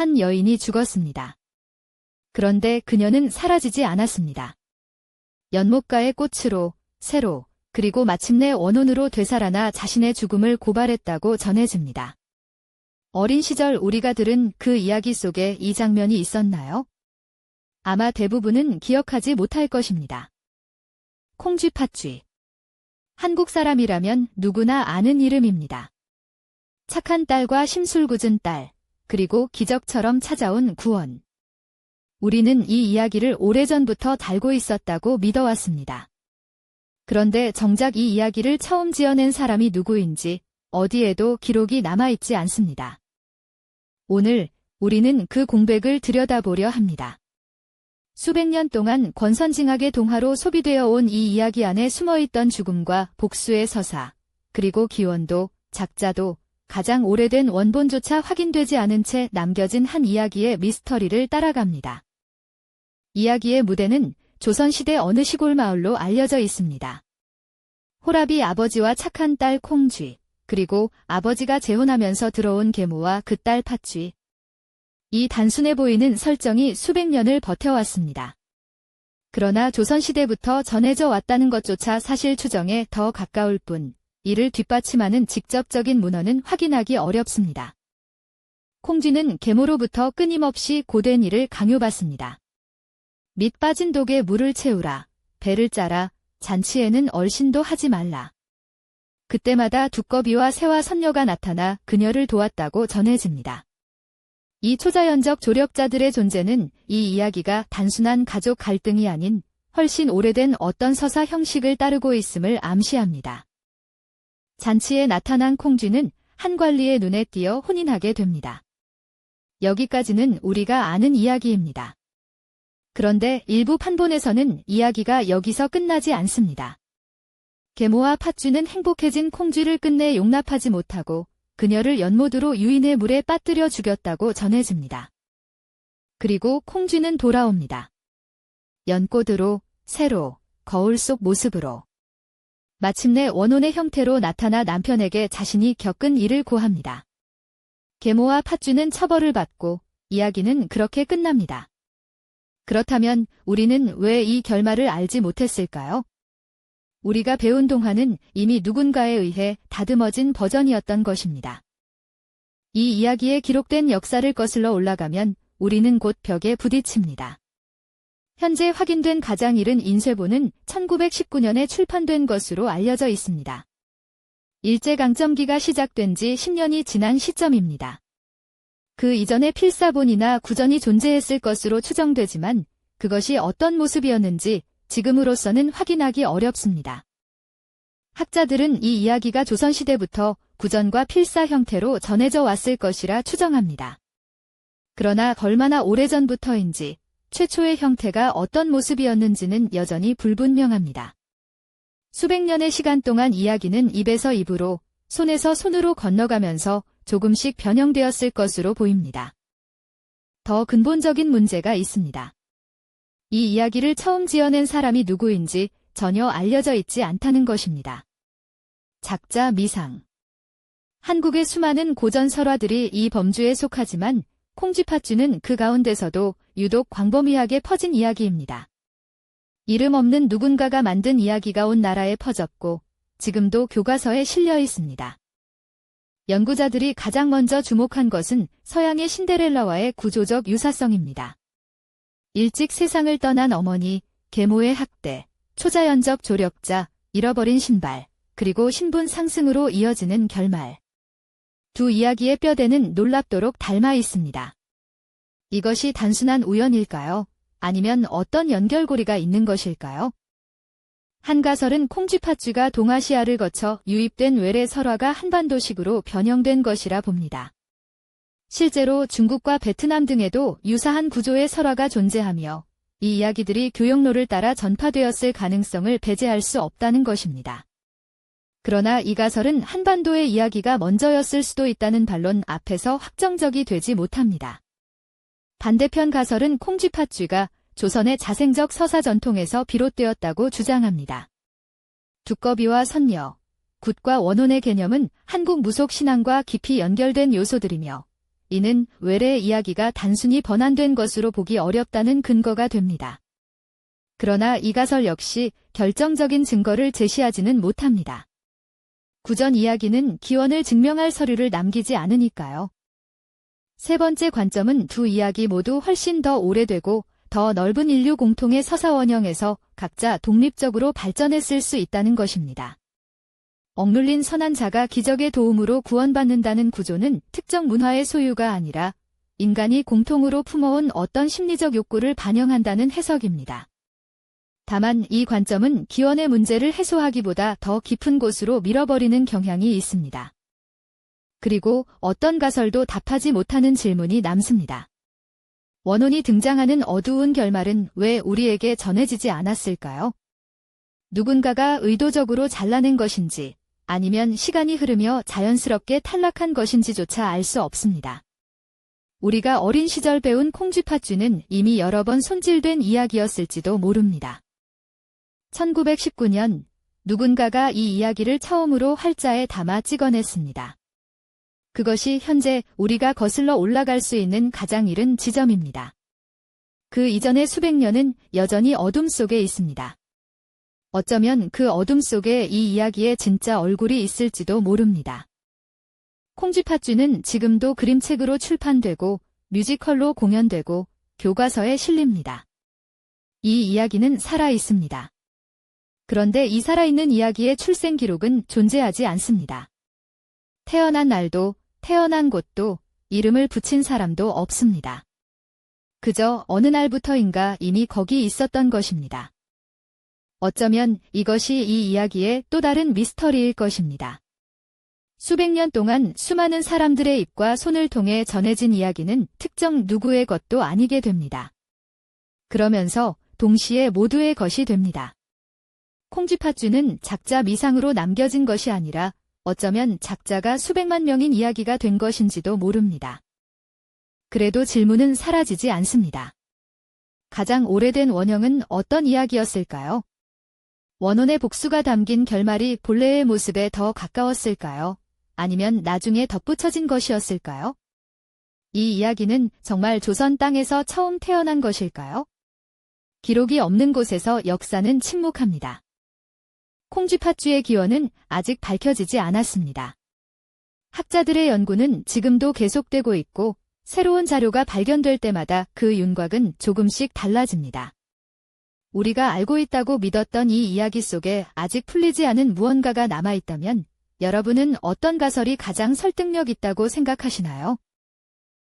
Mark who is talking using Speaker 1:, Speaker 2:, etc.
Speaker 1: 한 여인이 죽었습니다. 그런데 그녀는 사라지지 않았습니다. 연못가의 꽃으로, 새로, 그리고 마침내 원혼으로 되살아나 자신의 죽음을 고발했다고 전해집니다. 어린 시절 우리가 들은 그 이야기 속에 이 장면이 있었나요? 아마 대부분은 기억하지 못할 것입니다. 콩쥐 팥쥐. 한국 사람이라면 누구나 아는 이름입니다. 착한 딸과 심술궂은 딸, 그리고 기적처럼 찾아온 구원. 우리는 이 이야기를 오래전부터 달고 있었다고 믿어왔습니다. 그런데 정작 이 이야기를 처음 지어낸 사람이 누구인지 어디에도 기록이 남아있지 않습니다. 오늘 우리는 그 공백을 들여다보려 합니다. 수백 년 동안 권선징악의 동화로 소비되어 온 이 이야기 안에 숨어있던 죽음과 복수의 서사, 그리고 기원도, 작자도, 가장 오래된 원본조차 확인되지 않은 채 남겨진 한 이야기의 미스터리를 따라갑니다. 이야기의 무대는 조선시대 어느 시골 마을로 알려져 있습니다. 호랍이 아버지와 착한 딸 콩쥐, 그리고 아버지가 재혼하면서 들어온 계모와 그 딸 팥쥐. 이 단순해 보이는 설정이 수백 년을 버텨왔습니다. 그러나 조선시대부터 전해져 왔다는 것조차 사실 추정에 더 가까울 뿐, 이를 뒷받침하는 직접적인 문헌은 확인하기 어렵습니다. 콩쥐는 계모로부터 끊임없이 고된 일을 강요받습니다. 밑 빠진 독에 물을 채우라, 배를 짜라, 잔치에는 얼씬도 하지 말라. 그때마다 두꺼비와 새와 선녀가 나타나 그녀를 도왔다고 전해집니다. 이 초자연적 조력자들의 존재는 이 이야기가 단순한 가족 갈등이 아닌 훨씬 오래된 어떤 서사 형식을 따르고 있음을 암시합니다. 잔치에 나타난 콩쥐는 한 관리의 눈에 띄어 혼인하게 됩니다. 여기까지는 우리가 아는 이야기입니다. 그런데 일부 판본에서는 이야기가 여기서 끝나지 않습니다. 계모와 팥쥐는 행복해진 콩쥐를 끝내 용납하지 못하고 그녀를 연못으로 유인의 물에 빠뜨려 죽였다고 전해집니다. 그리고 콩쥐는 돌아옵니다. 연꽃으로, 새로, 거울 속 모습으로. 마침내 원혼의 형태로 나타나 남편에게 자신이 겪은 일을 고합니다. 계모와 팥쥐는 처벌을 받고 이야기는 그렇게 끝납니다. 그렇다면 우리는 왜 이 결말을 알지 못했을까요? 우리가 배운 동화는 이미 누군가에 의해 다듬어진 버전이었던 것입니다. 이 이야기에 기록된 역사를 거슬러 올라가면 우리는 곧 벽에 부딪힙니다. 현재 확인된 가장 이른 인쇄본은 1919년에 출판된 것으로 알려져 있습니다. 일제강점기가 시작된 지 10년이 지난 시점입니다. 그 이전에 필사본이나 구전이 존재했을 것으로 추정되지만 그것이 어떤 모습이었는지 지금으로서는 확인하기 어렵습니다. 학자들은 이 이야기가 조선시대부터 구전과 필사 형태로 전해져 왔을 것이라 추정합니다. 그러나 얼마나 오래전부터인지 최초의 형태가 어떤 모습이었는지는 여전히 불분명합니다. 수백 년의 시간 동안 이야기는 입에서 입으로, 손에서 손으로 건너가면서 조금씩 변형되었을 것으로 보입니다. 더 근본적인 문제가 있습니다. 이 이야기를 처음 지어낸 사람이 누구인지 전혀 알려져 있지 않다는 것입니다. 작자 미상. 한국의 수많은 고전 설화들이 이 범주에 속하지만 콩쥐 팥쥐는 그 가운데서도 유독 광범위하게 퍼진 이야기입니다. 이름 없는 누군가가 만든 이야기가 온 나라에 퍼졌고 지금도 교과서에 실려 있습니다. 연구자들이 가장 먼저 주목한 것은 서양의 신데렐라와의 구조적 유사성입니다. 일찍 세상을 떠난 어머니, 계모의 학대, 초자연적 조력자, 잃어버린 신발, 그리고 신분 상승으로 이어지는 결말. 두 이야기의 뼈대는 놀랍도록 닮아 있습니다. 이것이 단순한 우연일까요? 아니면 어떤 연결고리가 있는 것일까요? 한 가설은 콩쥐 팥쥐가 동아시아를 거쳐 유입된 외래 설화가 한반도식으로 변형된 것이라 봅니다. 실제로 중국과 베트남 등에도 유사한 구조의 설화가 존재하며 이 이야기들이 교역로를 따라 전파되었을 가능성을 배제할 수 없다는 것입니다. 그러나 이 가설은 한반도의 이야기가 먼저였을 수도 있다는 반론 앞에서 확정적이 되지 못합니다. 반대편 가설은 콩쥐 팥쥐가 조선의 자생적 서사 전통에서 비롯되었다고 주장합니다. 두꺼비와 선녀, 굿과 원혼의 개념은 한국 무속 신앙과 깊이 연결된 요소들이며 이는 외래의 이야기가 단순히 번안된 것으로 보기 어렵다는 근거가 됩니다. 그러나 이 가설 역시 결정적인 증거를 제시하지는 못합니다. 구전 이야기는 기원을 증명할 서류를 남기지 않으니까요. 세 번째 관점은 두 이야기 모두 훨씬 더 오래되고 더 넓은 인류 공통의 서사 원형에서 각자 독립적으로 발전했을 수 있다는 것입니다. 억눌린 선한 자가 기적의 도움으로 구원받는다는 구조는 특정 문화의 소유가 아니라 인간이 공통으로 품어온 어떤 심리적 욕구를 반영한다는 해석입니다. 다만 이 관점은 기원의 문제를 해소하기보다 더 깊은 곳으로 밀어버리는 경향이 있습니다. 그리고 어떤 가설도 답하지 못하는 질문이 남습니다. 원혼이 등장하는 어두운 결말은 왜 우리에게 전해지지 않았을까요? 누군가가 의도적으로 잘라낸 것인지 아니면 시간이 흐르며 자연스럽게 탈락한 것인지조차 알 수 없습니다. 우리가 어린 시절 배운 콩쥐팥쥐는 이미 여러 번 손질된 이야기였을지도 모릅니다. 1919년 누군가가 이 이야기를 처음으로 활자에 담아 찍어냈습니다. 그것이 현재 우리가 거슬러 올라갈 수 있는 가장 이른 지점입니다. 그 이전의 수백 년은 여전히 어둠 속에 있습니다. 어쩌면 그 어둠 속에 이 이야기의 진짜 얼굴이 있을지도 모릅니다. 콩쥐팥쥐는 지금도 그림책으로 출판되고 뮤지컬로 공연되고 교과서에 실립니다. 이 이야기는 살아 있습니다. 그런데 이 살아있는 이야기의 출생 기록은 존재하지 않습니다. 태어난 날도 태어난 곳도 이름을 붙인 사람도 없습니다. 그저 어느 날부터인가 이미 거기 있었던 것입니다. 어쩌면 이것이 이 이야기의 또 다른 미스터리일 것입니다. 수백 년 동안 수많은 사람들의 입과 손을 통해 전해진 이야기는 특정 누구의 것도 아니게 됩니다. 그러면서 동시에 모두의 것이 됩니다. 콩쥐팥쥐는 작자 미상으로 남겨진 것이 아니라 어쩌면 작자가 수백만 명인 이야기가 된 것인지도 모릅니다. 그래도 질문은 사라지지 않습니다. 가장 오래된 원형은 어떤 이야기였을까요? 원혼의 복수가 담긴 결말이 본래의 모습에 더 가까웠을까요? 아니면 나중에 덧붙여진 것이었을까요? 이 이야기는 정말 조선 땅에서 처음 태어난 것일까요? 기록이 없는 곳에서 역사는 침묵합니다. 콩쥐팥쥐의 기원은 아직 밝혀지지 않았습니다. 학자들의 연구는 지금도 계속되고 있고 새로운 자료가 발견될 때마다 그 윤곽은 조금씩 달라집니다. 우리가 알고 있다고 믿었던 이 이야기 속에 아직 풀리지 않은 무언가가 남아있다면 여러분은 어떤 가설이 가장 설득력 있다고 생각하시나요?